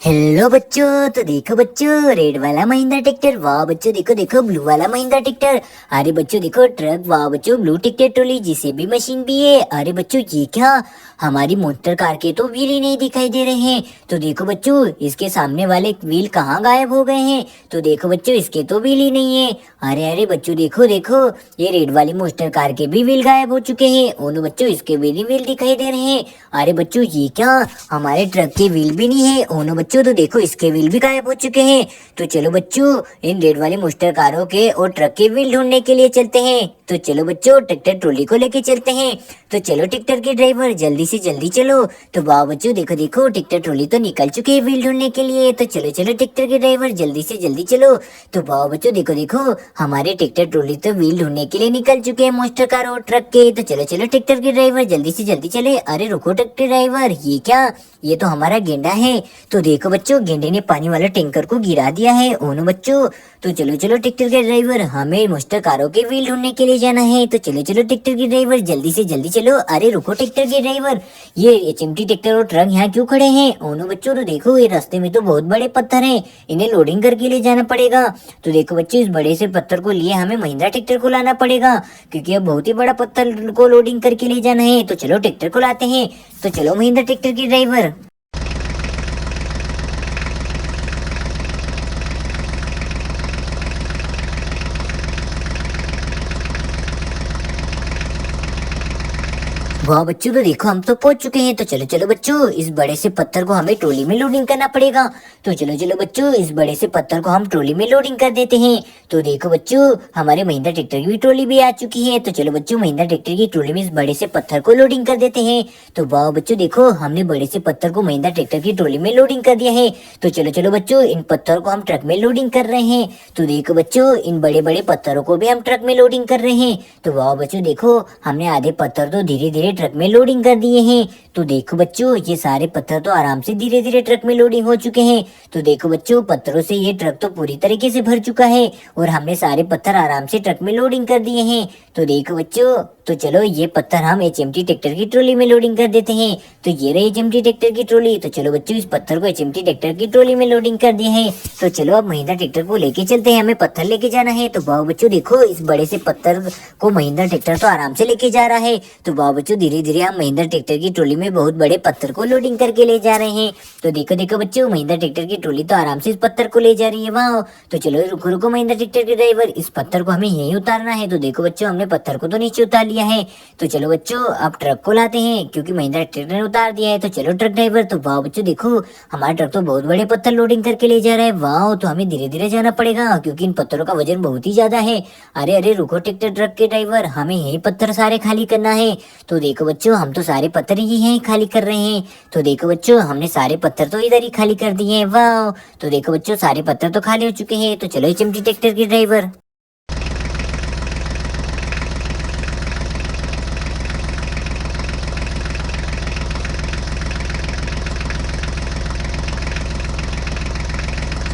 Hello बच्चों, तो देखो बच्चों, रेड वाला महिंद्रा ट्रैक्टर। वाह बच्चों, देखो देखो ब्लू वाला महिंद्रा ट्रैक्टर। अरे बच्चों देखो ट्रक। वाह बच्चों, blue tractor trolley, JCB machine भी है। अरे बच्चों ये क्या, हमारी मोटर कार के तो व्हील ही नहीं दिखाई दे रहे हैं। तो देखो बच्चों, इसके सामने वाले व्हील कहाँ गायब हो गए हैं। तो देखो बच्चों, इसके तो व्हील ही नहीं है। अरे अरे बच्चों देखो देखो, ये रेड वाली मोटर कार के भी व्हील गायब हो चुके हैं। ओनो बच्चों, इसके भी नहीं व्हील दिखाई दे रहे हैं। अरे बच्चों ये क्या, हमारे ट्रक के व्हील भी नहीं है। ओनो बच्चों, तो देखो इसके व्हील भी गायब हो चुके हैं। तो चलो बच्चों, इन रेड वाली मोटर कारों के और ट्रक के व्हील ढूंढने के लिए चलते हैं। तो चलो बच्चों, ट्रैक्टर ट्रॉली को लेके चलते हैं। तो चलो ट्रैक्टर के ड्राइवर, जल्दी से जल्दी चलो। तो वाह बच्चों, देखो देखो, ट्रैक्टर ट्रॉली तो निकल चुके हैं व्हील ढूंढने के लिए। तो चलो चलो ट्रैक्टर के ड्राइवर, जल्दी से जल्दी चलो। तो वाह बच्चों, देखो देखो, हमारे ट्रैक्टर ट्रॉली तो व्हील ढूंढने के लिए निकल चुके हैं मोटर कार और ट्रक के। तो चलो चलो ट्रैक्टर के ड्राइवर, जल्दी से जल्दी चले। अरे रुको ट्रैक्टर ड्राइवर, ये क्या, ये तो हमारा गेंडा है। तो देखो बच्चों, गेंडे ने पानी वाला टैंकर को गिरा दिया है। ओनो बच्चों, तो चलो चलो ट्रैक्टर के ड्राइवर, हमें मोटर कारों के व्हील ढूंढने के लिए जाना है। तो चलो चलो ट्रैक्टर के ड्राइवर, जल्दी से जल्दी चलो। अरे रुको ट्रैक्टर के ड्राइवर, ये एचएमटी ट्रैक्टर और ट्रक यहाँ क्यों खड़े हैं। ओनो बच्चों, तो देखो ये रास्ते में तो बहुत बड़े पत्थर हैं, इन्हें लोडिंग करके ले जाना पड़ेगा। तो देखो बच्चों, इस बड़े से पत्थर को लिए हमें महिंद्रा ट्रैक्टर को लाना पड़ेगा, क्योंकि अब बहुत ही बड़ा पत्थर को लोडिंग करके ले जाना है। तो चलो ट्रैक्टर को लाते हैं। तो चलो महिंद्रा ट्रैक्टर के ड्राइवर। वाह बच्चों, तो देखो हम तो पहुंच चुके हैं। तो चलो चलो बच्चों, इस बड़े से पत्थर को हमें ट्रॉली में लोडिंग करना पड़ेगा। तो चलो चलो बच्चों, इस बड़े से पत्थर को हम ट्रॉली में लोडिंग कर देते हैं। तो देखो बच्चों, हमारे महिंद्रा ट्रैक्टर की भी ट्रॉली भी आ चुकी है। तो चलो बच्चों, महिंद्रा ट्रैक्टर की ट्रॉली में इस बड़े से पत्थर को लोडिंग कर देते हैं। तो वाह बच्चों देखो, हमने बड़े से पत्थर को महिंद्रा ट्रैक्टर की ट्रॉली में लोडिंग कर दिया है। तो चलो चलो बच्चों, इन पत्थर को हम ट्रक में लोडिंग कर रहे हैं। तो देखो बच्चों, इन बड़े बड़े पत्थरों को भी हम ट्रक में लोडिंग कर रहे हैं। तो वाह बच्चों देखो, हमने आधे पत्थर तो धीरे धीरे ट्रक में लोडिंग कर दिए हैं। तो देखो बच्चों, ये सारे पत्थर तो आराम से धीरे धीरे ट्रक में लोडिंग हो चुके हैं। तो देखो बच्चों, पत्थरों से ये ट्रक तो पूरी तरीके से भर चुका है और हमने सारे पत्थर आराम से ट्रक में लोडिंग कर दिए हैं। तो देखो बच्चों, तो चलो ये पत्थर हम एचएमटी ट्रैक्टर की ट्रॉली में लोडिंग कर देते हैं। तो ये रही एचएमटी ट्रैक्टर की ट्रॉली। तो चलो बच्चों, इस पत्थर को एचएमटी ट्रैक्टर की ट्रॉली में लोडिंग कर दिए हैं। तो चलो अब महिंद्रा ट्रैक्टर को लेके चलते हैं, हमें पत्थर लेके जाना है। तो वाह बच्चों देखो, इस बड़े से पत्थर को महिंद्रा ट्रैक्टर तो आराम से लेके जा रहा है। तो वाह बच्चों, धीरे धीरे हम महिंद्रा ट्रैक्टर की ट्रॉली में बहुत बड़े पत्थर को लोडिंग करके ले जा रहे हैं। तो देखो देखो बच्चों, महिंद्रा ट्रैक्टर की ट्रॉली तो आराम से इस पत्थर को ले जा रही है। वाह, तो चलो रुको रुको महिंद्रा ट्रैक्टर के ड्राइवर, इस पत्थर को हमें यहीं उतारना है। तो देखो बच्चों, हमने पत्थर को तो नीचे उतार लिया है। तो चलो बच्चों, अब ट्रक को लाते हैं, क्योंकि महिंद्रा ट्रैक्टर ने उतार दिया है। तो चलो ट्रक ड्राइवर। तो वाह बच्चों देखो, हमारा ट्रक तो बहुत बड़े पत्थर लोडिंग करके ले जा रहा है। वाह, तो हमें धीरे धीरे जाना पड़ेगा, क्योंकि इन पत्थरों का वजन बहुत ही ज्यादा है। अरे अरे रुको ट्रैक्टर ट्रक के ड्राइवर, हमें यही पत्थर सारे खाली करना है। तो देखो बच्चों, हम तो सारे पत्थर ही यहीं खाली कर रहे हैं। तो देखो बच्चों, हमने सारे पत्थर तो इधर ही खाली कर दिए हैं। वाह, तो देखो बच्चों, सारे पत्थर तो खाली हो चुके हैं। तो चलो एचएमटी ट्रैक्टर के ड्राइवर।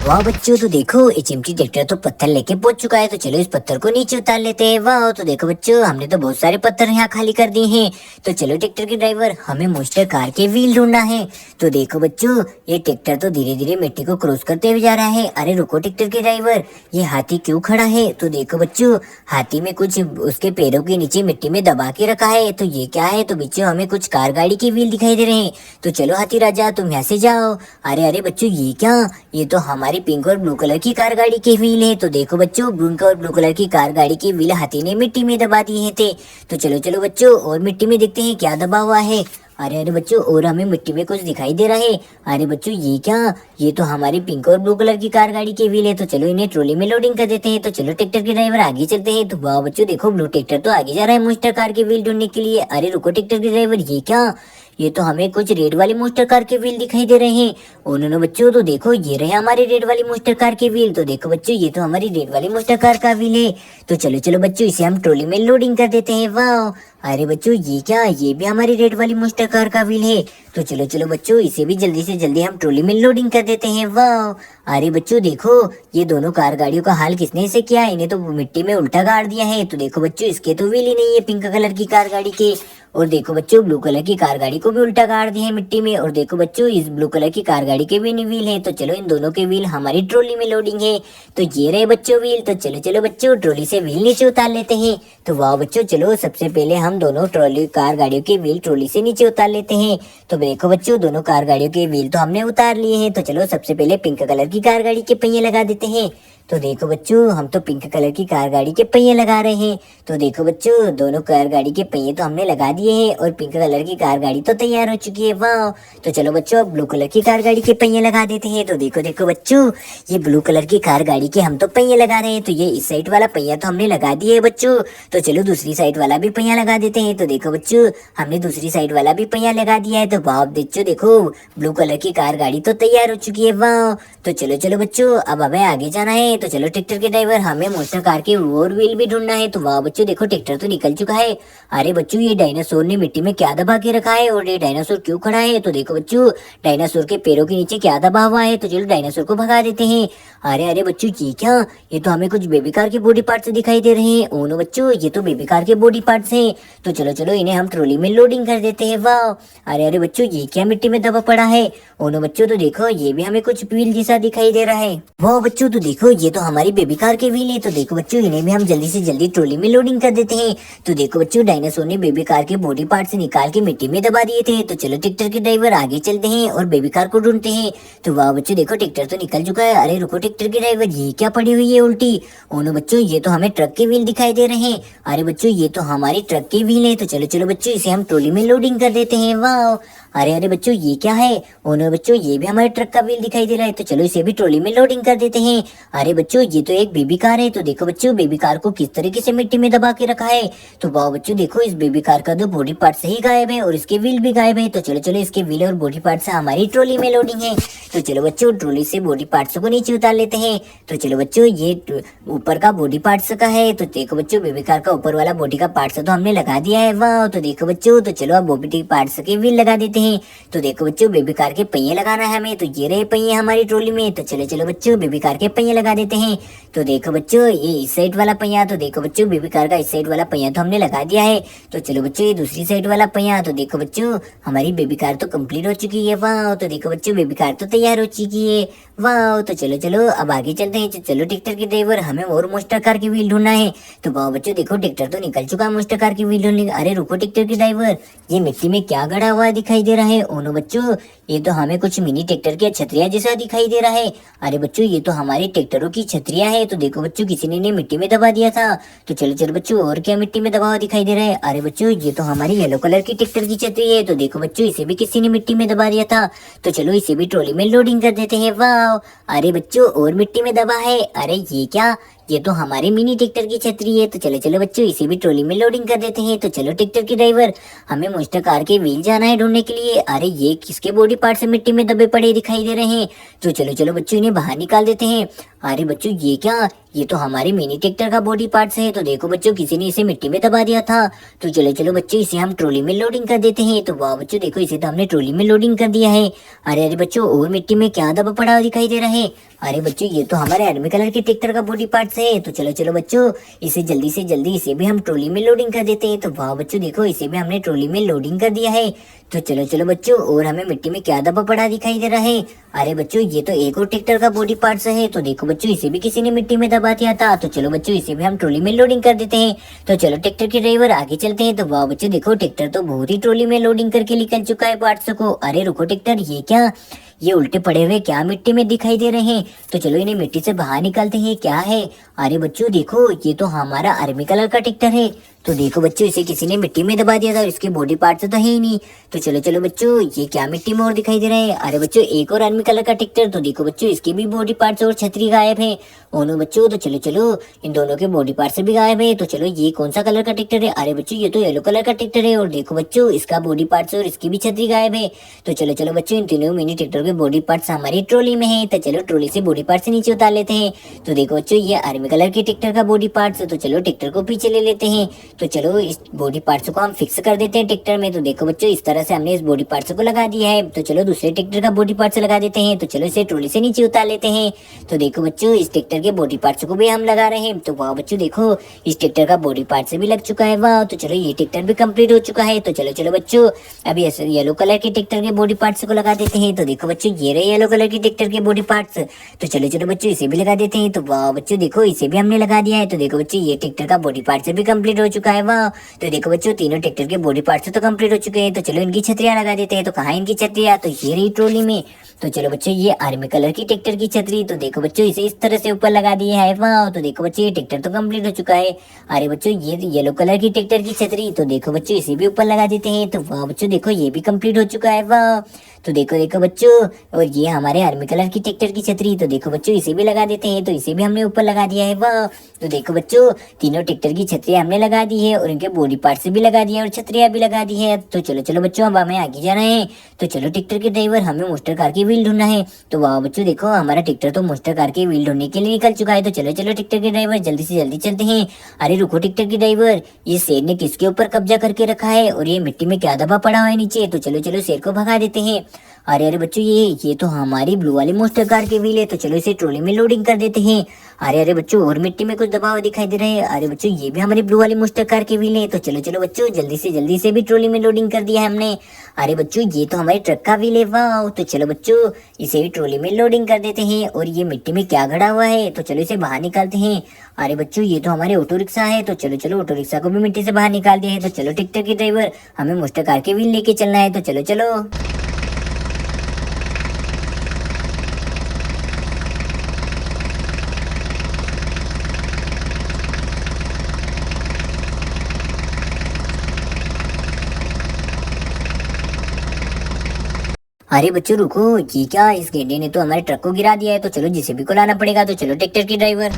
वाह बच्चों, तो देखो एचएमटी ट्रैक्टर तो पत्थर लेके पहुंच चुका है। तो चलो इस पत्थर को नीचे उतार लेते हैं। वाह, तो देखो बच्चों, हमने तो बहुत सारे पत्थर यहाँ खाली कर दिए हैं। तो चलो ट्रैक्टर के ड्राइवर, हमें मोस्टर कार के व्हील ढूंढना है। तो देखो बच्चों, ये ट्रैक्टर तो धीरे धीरे मिट्टी को क्रॉस करते हुए जा रहा है। अरे रुको ट्रैक्टर के ड्राइवर, ये हाथी क्यों खड़ा है। तो देखो बच्चों, हाथी में कुछ उसके पैरों के नीचे मिट्टी में दबा के रखा है। तो ये क्या है। तो बच्चों, हमें कुछ कार गाड़ी के व्हील दिखाई दे रहे हैं। तो चलो हाथी राजा, तुम यहाँ से जाओ। अरे अरे बच्चों, ये क्या, ये तो हमारी पिंक और ब्लू कलर की कार गाड़ी के व्हील है। तो देखो बच्चों, पिंक और ब्लू कलर की कार गाड़ी के व्हील हाथी ने मिट्टी में दबा दिए थे। तो चलो चलो बच्चों, और मिट्टी में देखते हैं क्या दबा हुआ है। अरे अरे बच्चों, और हमें मिट्टी में कुछ दिखाई दे रहा है। अरे बच्चों, ये क्या, ये तो हमारी पिंक और ब्लू कलर की कार गाड़ी के व्हील है। तो चलो इन्हें ट्रॉली में लोडिंग कर देते हैं। तो चलो ट्रैक्टर के ड्राइवर, आगे चलते हैं। तो वाह बच्चों देखो, ब्लू ट्रैक्टर तो आगे जा रहा है मोस्टर कार के व्हील ढूंढने के लिए। अरे रुको ट्रैक्टर के ड्राइवर, ये क्या, ये तो हमें कुछ रेड वाली मोस्टर कार के व्हील दिखाई दे रहे हैं। उन्होंने बच्चों, तो देखो ये रहे हमारे रेड वाली मोस्टर कार के व्हील। तो देखो बच्चों, ये तो हमारी रेड वाली मोस्टर कार का व्हील है। तो चलो चलो बच्चों, इसे हम ट्रॉली में लोडिंग कर देते हैं। वाह, अरे बच्चों, ये क्या, ये भी हमारी रेड वाली मोस्टर कार का व्हील है। तो चलो चलो बच्चों, इसे भी जल्दी से जल्दी हम ट्रॉली में लोडिंग कर देते हैं। वाह, अरे बच्चों देखो, ये दोनों कार गाड़ियों का हाल किसने ऐसे किया, इन्हें तो मिट्टी में उल्टा गाड़ दिया है। तो देखो बच्चों, इसके तो व्हील ही नहीं है पिंक कलर की कार गाड़ी के। और देखो बच्चों ब्लू कलर की कार गाड़ी को भी उल्टा गाड़ दिया है मिट्टी में। और देखो बच्चों इस ब्लू कलर की कार गाड़ी के भी नहीं व्हील है, तो चलो इन दोनों के व्हील हमारी ट्रॉली में लोडिंग है। तो ये रहे बच्चों व्हील। तो चलो चलो बच्चों ट्रॉली से व्हील नीचे उतार लेते हैं। तो वाह बच्चों चलो सबसे पहले हम दोनों ट्रॉली कार गाड़ियों के व्हील ट्रॉली से नीचे उतार लेते हैं। तो देखो बच्चों दोनों कार गाड़ियों के व्हील तो हमने उतार लिए हैं। तो चलो सबसे पहले पिंक कलर की कार गाड़ी के पहिए लगा देते हैं। तो देखो बच्चों हम तो पिंक कलर की कार गाड़ी के पहिए लगा रहे हैं। तो देखो बच्चों दोनों कार गाड़ी के पहिए तो हमने लगा दिए हैं और पिंक कलर की कार गाड़ी तो तैयार हो चुकी है। वाह। तो चलो बच्चों अब ब्लू कलर की कार गाड़ी के पहिए लगा देते हैं। तो देखो देखो बच्चों ये ब्लू कलर की कार गाड़ी के हम तो पहिए लगा रहे हैं। तो ये इस साइड वाला पहिया तो हमने लगा दिया है बच्चों। तो चलो दूसरी साइड वाला भी पहिया लगा देते हैं। तो देखो बच्चों हमने दूसरी साइड वाला भी पहिया लगा दिया है। तो वाह बच्चों देखो ब्लू कलर की कार गाड़ी तो तैयार हो चुकी है। वाह। तो चलो चलो बच्चों अब हमें आगे जाना है। तो चलो ट्रैक्टर के ड्राइवर हमें मोटर कार के और व्हील भी ढूंढना है। तो वाह बच्चों देखो ट्रैक्टर तो निकल चुका है। अरे बच्चों ये डायनासोर ने मिट्टी में क्या दबा के रखा है और ये डायनासोर क्यों खड़ा है? तो देखो बच्चों डायनासोर के पैरों के नीचे क्या दबा हुआ है। तो चलो डायनासोर को भगा देते हैं। अरे अरे बच्चों ये क्या, ये तो हमें कुछ बेबी कार के बॉडी पार्ट्स दिखाई दे रहे हैं। ओनो बच्चों ये तो बेबी कार के बॉडी पार्ट्स हैं। तो चलो चलो इन्हें हम ट्रॉली में लोडिंग कर देते हैं। वाह। अरे अरे बच्चों ये क्या मिट्टी में दबा पड़ा है? ओनो बच्चों तो देखो ये भी हमें कुछ व्हील जैसा दिखाई दे रहा है। वाह बच्चों तो देखो ये तो हमारी बेबी कार के व्हील है। तो देखो बच्चों इन्हें भी हम जल्दी से जल्दी ट्रॉली में लोडिंग कर देते हैं। तो देखो बच्चों डायनासोर ने बेबी कार के बॉडी पार्ट से निकाल के मिट्टी में दबा दिए थे। तो चलो ट्रैक्टर के ड्राइवर आगे चलते हैं और बेबी कार को ढूंढते हैं। तो वाह बच्चों देखो ट्रैक्टर तो निकल चुका है। अरे रुको ट्रैक्टर के ड्राइवर ये क्या पड़ी हुई है उल्टी? ओनो बच्चों ये तो हमें ट्रक के व्हील दिखाई दे रहे हैं। अरे बच्चों ये तो हमारी ट्रक के व्हील है। तो चलो चलो बच्चों इसे हम ट्रॉली में लोडिंग कर देते हैं। वाह। अरे अरे बच्चों ये क्या है? ओनो बच्चों ये भी हमारे ट्रक का व्हील दिखाई दे रहा है। तो चलो इसे भी ट्रॉली में लोडिंग कर देते हैं। अरे बच्चों ये तो एक बेबी कार है। तो देखो बच्चों बेबी कार को किस तरीके से मिट्टी में दबा के रखा है। तो वाह बच्चों देखो इस बेबी कार का तो बॉडी पार्ट से ही गायब है और इसके व्हील भी गायब है। तो चलो चलो इसके व्हील और बॉडी पार्ट से हमारी ट्रॉली में लोडिंग है। तो चलो बच्चों ट्रॉली से बॉडी पार्ट्स को नीचे उतार लेते हैं। तो चलो बच्चों ये ऊपर का बॉडी पार्ट्स का है। तो देखो बच्चों बेबी कार का ऊपर वाला बॉडी का पार्ट्स तो हमने लगा दिया है। वाह। तो देखो बच्चों तो चलो अब बॉडी पार्ट्स के व्हील लगा देते हैं। तो देखो बच्चों बेबी कार के पहिए लगाना है हमें। तो ये रहे पहिए हमारी ट्रॉली में। तो चलो चलो बच्चों बेबी कार के पहिए लगा देते हैं। तो देखो बच्चों ये इस साइड वाला पहिया। तो देखो बच्चों बेबी कार का इस साइड वाला पहिया तो हमने लगा दिया है। तो चलो बच्चों ये दूसरी साइड वाला पहिया। तो देखो बच्चों हमारी बेबी कार तो कंप्लीट हो चुकी है। वाह। तो देखो बच्चों बेबी कार तो तैयार हो चुकी है। वाह। तो चलो चलो अब आगे चलते हैं। चलो ट्रैक्टर के ड्राइवर हमें और मोस्टर कार की व्हील ढूंढना है। तो वाह बच्चों देखो ट्रैक्टर तो निकल चुका है मोस्टर कार की व्हील ढूंढने। अरे रुको ट्रैक्टर के ड्राइवर ये मिट्टी में क्या गड़ा हुआ दिखाई दे रहा है? ओनो बच्चों ये तो हमें कुछ मिनी ट्रैक्टर की छतरियां जैसा दिखाई दे रहा है। अरे बच्चों ये तो हमारे ट्रैक्टरों की छतरियां है। तो देखो बच्चों किसी ने मिट्टी में दबा दिया था। तो चलो चलो बच्चों और क्या मिट्टी में दबा हुआ दिखाई दे रहा है? अरे बच्चों ये तो हमारी येलो कलर की ट्रैक्टर की छतरी है। तो देखो बच्चों इसे भी किसी ने मिट्टी में दबा दिया था। तो चलो इसे भी ट्रॉली में लोडिंग कर देते हैं। वाह। अरे बच्चों और मिट्टी में दबा है। अरे ये क्या, ये तो हमारी मिनी ट्रैक्टर की छतरी है। तो चलो चलो बच्चों इसे भी ट्रॉली में लोडिंग कर देते हैं। तो चलो ट्रैक्टर के ड्राइवर हमें मोस्टर कार के व्हील जाना है ढूंढने के लिए। अरे ये किसके बॉडी पार्ट से मिट्टी में दबे पड़े दिखाई दे रहे हैं? तो चलो चलो बच्चों इन्हें बाहर निकाल देते हैं। अरे बच्चों ये क्या, ये तो हमारे मिनी ट्रैक्टर का बॉडी पार्ट्स है। तो देखो बच्चों किसी ने इसे मिट्टी में दबा दिया था। तो चलो चलो बच्चों इसे हम ट्रॉली में लोडिंग कर देते हैं। तो वाह बच्चों देखो इसे तो हमने ट्रॉली में लोडिंग कर दिया है। अरे अरे बच्चों और मिट्टी में क्या दबा पड़ा हुआ दिखाई दे रहा है? अरे बच्चों ये तो हमारे आर्मी कलर के ट्रैक्टर का बॉडी पार्ट्स है। तो चलो चलो बच्चों इसे जल्दी से जल्दी इसे भी हम ट्रॉली में लोडिंग कर देते हैं। तो वाह बच्चों देखो इसे भी हमने ट्रॉली में लोडिंग कर दिया है। तो चलो चलो बच्चों और हमें मिट्टी में क्या दबा पड़ा दिखाई दे रहा है? अरे बच्चों ये तो एक और ट्रैक्टर का बॉडी पार्ट्स है। तो देखो बच्चों इसे भी किसी ने मिट्टी में दबा दिया था। तो चलो बच्चों इसे भी हम ट्रॉली में लोडिंग कर देते हैं। तो चलो ट्रैक्टर के ड्राइवर आगे चलते हैं। तो वाह बच्चों देखो ट्रैक्टर तो बहुत ही ट्रॉली में लोडिंग करके निकल चुका है पार्ट्स को। अरे रुको ट्रैक्टर ये क्या, ये उल्टे पड़े हुए क्या मिट्टी में दिखाई दे रहे हैं? तो चलो इन्हें मिट्टी से बाहर निकालते हैं। क्या है? अरे बच्चों देखो ये तो हमारा आर्मी कलर का ट्रैक्टर है। तो देखो बच्चों इसे किसी ने मिट्टी में दबा दिया था, इसके बॉडी पार्ट्स तो है ही नहीं। तो चलो चलो बच्चों ये क्या मिट्टी में और दिखाई दे रहा है? अरे बच्चों एक और आर्मी कलर का ट्रैक्टर। तो देखो बच्चों इसके भी बॉडी पार्ट्स और छतरी गायब है। ओनो बच्चों तो चलो चलो इन दोनों के बॉडी पार्ट्स भी गायब है। तो चलो ये कौन सा कलर का ट्रैक्टर है? अरे बच्चों ये तो येलो कलर का ट्रैक्टर है। और देखो बच्चों इसका बॉडी पार्ट्स और इसकी भी छतरी गायब है। तो चलो चलो बच्चों इन तीनों मिनी ट्रैक्टर के बॉडी पार्ट्स हमारी ट्रॉली में है। तो चलो ट्रॉली से बॉडी पार्ट्स नीचे उतार लेते हैं। तो देखो बच्चों ये आर्मी कलर के ट्रैक्टर का बॉडी पार्ट्स। तो चलो ट्रैक्टर को पीछे ले लेते हैं। तो चलो इस बॉडी पार्ट्स को हम फिक्स कर देते हैं ट्रैक्टर में। तो देखो बच्चों इस तरह से हमने इस बॉडी पार्ट्स को लगा दिया है। तो चलो दूसरे ट्रैक्टर का बॉडी पार्ट्स लगा देते हैं। तो चलो इसे ट्रॉली से नीचे उतार लेते हैं। तो देखो बच्चों इस ट्रैक्टर के बॉडी पार्ट्स को भी हम लगा रहे हैं। तो वाह बच्चों देखो इस ट्रैक्टर का बॉडी पार्ट्स भी लग चुका है। वाह तो चलो ये ट्रैक्टर भी कंप्लीट हो चुका है। तो चलो चलो बच्चों अभी ऐसे येलो कलर के ट्रैक्टर के बॉडी पार्ट्स को लगा देते हैं। तो देखो बच्चों ये रहे येलो कलर के ट्रैक्टर के बॉडी पार्ट्स। तो चलो चलो बच्चों इसे भी लगा देते हैं। तो वाह बच्चों देखो इसे भी हमने लगा दिया है। तो देखो बच्चों ये ट्रैक्टर का बॉडी पार्ट्स भी कंप्लीट हो चुका है। वाह तो देखो बच्चों तीनों ट्रैक्टर के बॉडी पार्ट्स तो कंप्लीट हो चुके हैं। तो चलो इनकी छतरियां लगा देते हैं। तो कहाँ इनकी छतरियां, तो ये रही ट्रॉली में। तो चलो बच्चों ये आर्मी कलर की ट्रैक्टर की छतरी। तो देखो बच्चों इसे इस तरह से ऊपर लगा दिया है। वाह तो देखो बच्चों ये ट्रैक्टर तो कंप्लीट हो चुका है। अरे बच्चों ये येलो कलर की ट्रैक्टर की छतरी। तो देखो बच्चों इसे भी ऊपर लगा देते हैं। तो वाह बच्चों देखो ये भी कंप्लीट हो चुका है। वाह तो देखो देखो बच्चों और ये हमारे आर्मी कलर की ट्रैक्टर की छतरी। तो देखो बच्चों इसे भी लगा देते हैं। तो इसे भी हमने ऊपर लगा दिया है। वाह तो देखो बच्चों तीनों ट्रैक्टर की छतरियां हमने लगा दी है और इनके बॉडी पार्ट्स भी लगा दिए और छतरियां भी लगा दी है। तो चलो चलो बच्चों अब हमें आगे जाना है। तो चलो ट्रैक्टर के ड्राइवर हमें मोस्टर कार की व्हील ढूंढना है। तो वाह बच्चों देखो हमारा ट्रैक्टर तो मोस्टर कार की व्हील ढूंढने के लिए निकल चुका है। तो चलो चलो ट्रैक्टर के ड्राइवर जल्दी से जल्दी चलते हैं। अरे रुको ट्रैक्टर के ड्राइवर, ये शेर ने किसके ऊपर कब्जा करके रखा है और ये मिट्टी में क्या दबा पड़ा हुआ है नीचे। तो चलो चलो शेर को भगा देते हैं। अरे अरे बच्चों ये तो हमारी ब्लू वाली मोस्टर कार की व्हील है। तो चलो इसे ट्रॉली में लोडिंग कर देते हैं। अरे अरे बच्चों और मिट्टी में कुछ दबा हुआ दिखाई दे रहा है। अरे बच्चों ये भी हमारी ब्लू वाली मोस्टर कार की व्हील है। तो चलो चलो बच्चों जल्दी से भी ट्रॉली में लोडिंग कर दिया है हमने। अरे बच्चों ये तो हमारी ट्रक का व्हील है। वाह तो चलो बच्चों इसे भी ट्रॉली में लोडिंग कर देते हैं। और ये मिट्टी में क्या गड़ा हुआ है, तो चलो इसे बाहर निकालते हैं। अरे बच्चों ये तो हमारे ऑटो रिक्शा है। तो चलो चलो ऑटो रिक्शा को भी मिट्टी से बाहर निकाल दिया है। तो चलो ट्रैक्टर के ड्राइवर हमें मोस्टर कार की व्हील लेके चलना है। तो चलो चलो अरे बच्चों रुको, ये क्या, इस गेंडे ने तो हमारे ट्रक को गिरा दिया है। तो चलो जिसे भी को लाना पड़ेगा। तो चलो ट्रैक्टर की ड्राइवर।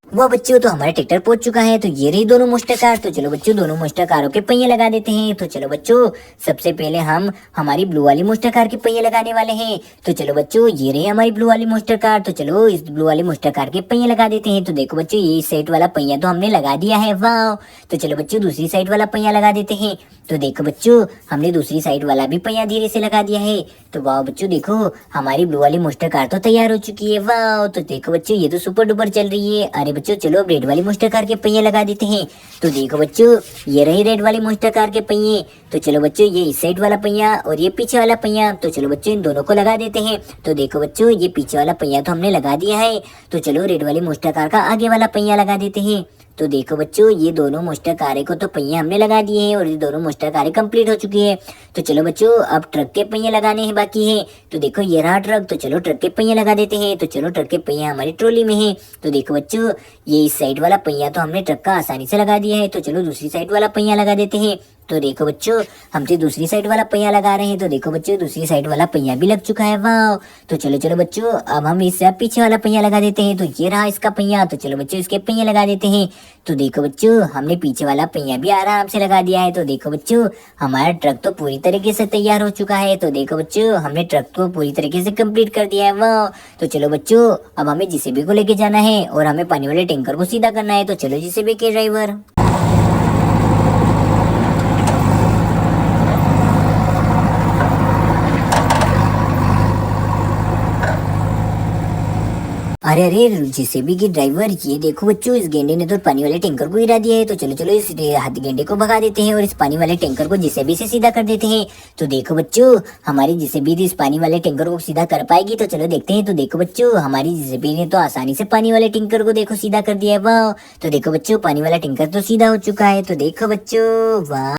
वो बच्चों तो हमारे ट्रैक्टर पहुंच चुका है। तो ये रही दोनों मोस्टर कार। तो चलो बच्चों दोनों मोस्टर कारों के पहिए लगा देते हैं। तो चलो बच्चों सबसे पहले हम हमारी ब्लू वाली मोस्टर कार के पहिए लगाने वाले हैं। तो चलो बच्चों ये रही हमारी ब्लू वाली मोस्टर कार। तो चलो इस ब्लू वाली मोस्टर कार के पहिए लगा देते हैं। तो देखो बच्चों ये साइड वाला पहिया तो हमने लगा दिया है। वाह तो चलो बच्चों दूसरी साइड वाला पहिया लगा देते हैं। तो देखो बच्चों हमने दूसरी साइड वाला भी पहिया धीरे से लगा दिया है। तो वाह बच्चों देखो हमारी ब्लू वाली मोस्टर कार तो तैयार हो चुकी है। वाह तो देखो बच्चों ये तो सुपर डुपर चल रही है। अरे बच्चों चलो अब रेड वाली मोस्टर कार के पहिए लगा देते हैं। तो देखो बच्चों ये रही रेड वाली मोस्टर कार के पहिए। तो चलो बच्चों ये इस साइड वाला पहिया और ये पीछे वाला पहिया। तो चलो बच्चों इन दोनों को लगा देते हैं। तो देखो बच्चों ये पीछे वाला पहिया तो हमने लगा दिया है। तो चलो रेड वाली मोस्टर कार का आगे वाला पहिया लगा देते हैं। तो देखो बच्चों ये दोनों मोस्टर कारें को तो पहिए हमने लगा दिए हैं और ये दोनों मोस्टर कारें कंप्लीट हो चुकी है। तो चलो बच्चों अब ट्रक के पहिए लगाने हैं बाकी है। तो देखो ये रहा ट्रक। तो चलो ट्रक के पहिए लगा देते हैं। तो चलो ट्रक के पहिए हमारी ट्रॉली में है। तो देखो बच्चों ये इस साइड वाला पहिया तो हमने ट्रक का आसानी से लगा दिया है। तो चलो दूसरी साइड वाला पहिया लगा देते हैं। तो देखो बच्चों हम तो दूसरी साइड वाला पहिया लगा रहे हैं। तो देखो बच्चों दूसरी साइड वाला पहिया भी लग चुका है। वाह तो चलो चलो बच्चों अब हम इससे पीछे वाला पहिया लगा देते हैं। तो ये रहा इसका पहिया। तो चलो बच्चों इसके पहिए लगा देते हैं। तो देखो बच्चों हमने पीछे वाला पहिया भी आराम से लगा दिया है। तो देखो बच्चों हमारा ट्रक तो पूरी तरीके से तैयार हो चुका है। तो देखो बच्चों हमने ट्रक को पूरी तरीके से कंप्लीट कर दिया है। वाह तो चलो बच्चों अब हमें जेसीबी को लेके जाना है और हमें पानी वाले टैंकर को सीधा करना है। तो चलो जेसीबी के ड्राइवर। अरे अरे जेसीबी की ड्राइवर, ये देखो बच्चों इस गेंडे ने तो पानी वाले टैंकर को गिरा दिया है। तो चलो चलो इस हाथी गेंडे को भगा देते हैं और इस पानी वाले टैंकर को जेसीबी से सीधा कर देते हैं। तो देखो बच्चों हमारी जेसीबी इस पानी वाले टैंकर को सीधा कर पाएगी। तो चलो देखते हैं। तो देखो बच्चों हमारी जेसीबी ने तो आसानी से पानी वाले टैंकर को देखो सीधा कर दिया है। वाह तो देखो बच्चों पानी वाला टैंकर तो सीधा हो चुका है। तो देखो बच्चों वाह।